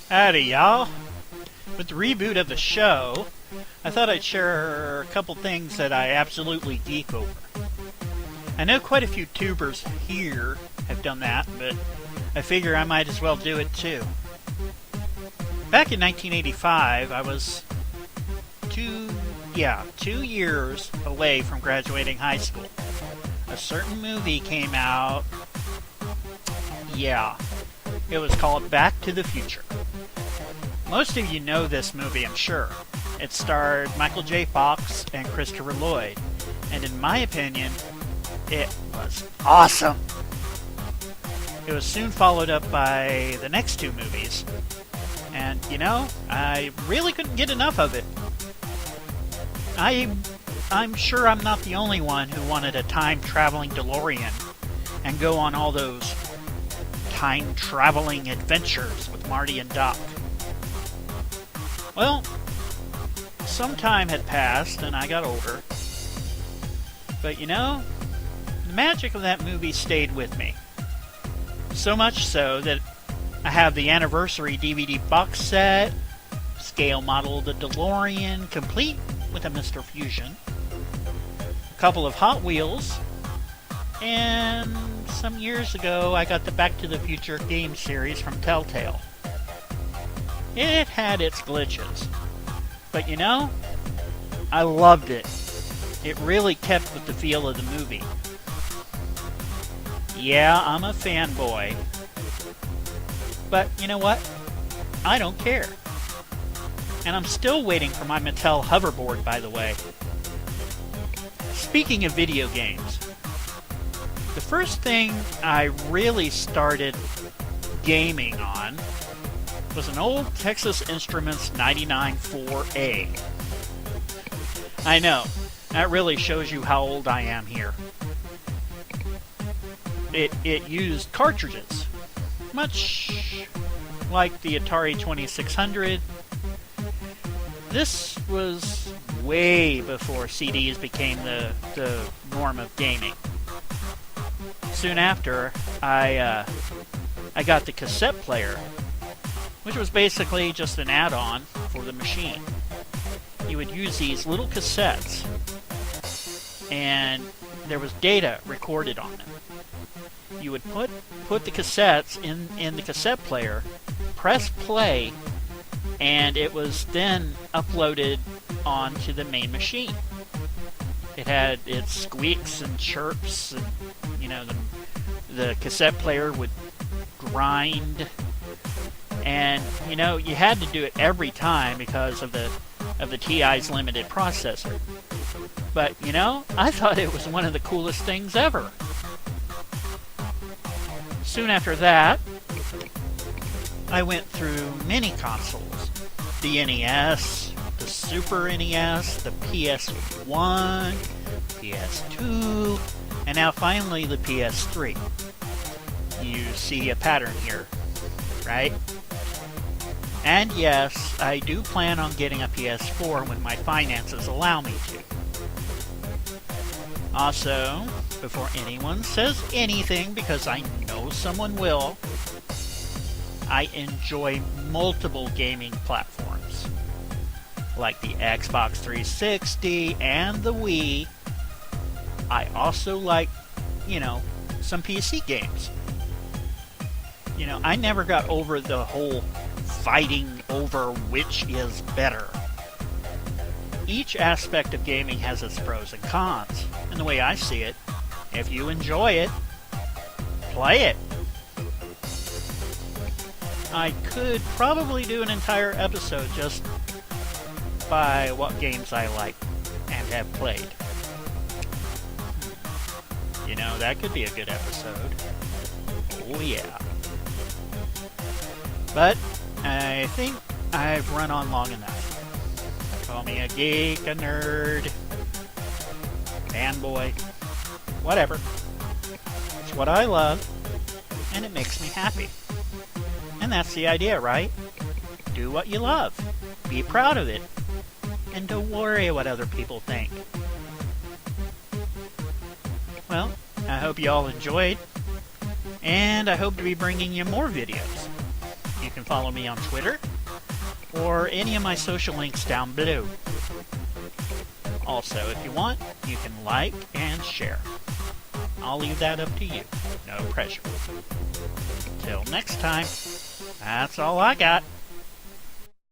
Howdy, y'all. With the reboot of the show, I thought I'd share a couple things that I absolutely geek over. I know quite a few tubers here have done that, but I figure I might as well do it too. Back in 1985, I was 2 years away from graduating high school. A certain movie came out. It was called Back to the Future. Most of you know this movie, I'm sure. It starred Michael J. Fox and Christopher Lloyd, and in my opinion, it was awesome. It was soon followed up by the next two movies, and I really couldn't get enough of it. I'm sure I'm not the only one who wanted a time-traveling DeLorean and go on all those time-traveling adventures with Marty and Doc. Well, some time had passed and I got older. But the magic of that movie stayed with me. So much so that I have the anniversary DVD box set, scale model of the DeLorean, complete with a Mr. Fusion, a couple of Hot Wheels, and some years ago I got the Back to the Future game series from Telltale. It had its glitches, but I loved it. It really kept with the feel of the movie. Yeah, I'm a fanboy, but you know what? I don't care. And I'm still waiting for my Mattel hoverboard, by the way. Speaking of video games, the first thing I really started gaming on was an old Texas Instruments 99.4A. I know, that really shows you how old I am here. It used cartridges, much like the Atari 2600. This was way before CDs became the norm of gaming. Soon after, I got the cassette player, which was basically just an add-on for the machine. You would use these little cassettes, and there was data recorded on them. You would put the cassettes in the cassette player, press play, and it was then uploaded onto the main machine. It had its squeaks and chirps, and the cassette player would grind, and you had to do it every time because of the TI's limited processor. But I thought it was one of the coolest things ever. Soon after that, I went through many consoles. The NES, the Super NES, the PS1, PS2, and now finally the PS3. You see a pattern here, right? And yes, I do plan on getting a PS4 when my finances allow me to. Also, before anyone says anything, because I know someone will, I enjoy multiple gaming platforms, like the Xbox 360 and the Wii. I also like, some PC games. I never got over the whole fighting over which is better. Each aspect of gaming has its pros and cons, and the way I see it, if you enjoy it, play it. I could probably do an entire episode just by what games I like and have played. That could be a good episode. Oh yeah. But I think I've run on long enough. Call me a geek, a nerd, fanboy, whatever. It's what I love, and it makes me happy. And that's the idea, right? Do what you love. Be proud of it. And don't worry what other people think. Well, I hope you all enjoyed, and I hope to be bringing you more videos. You can follow me on Twitter or any of my social links down below. Also, if you want, you can like and share. I'll leave that up to you. No pressure. Till next time, that's all I got.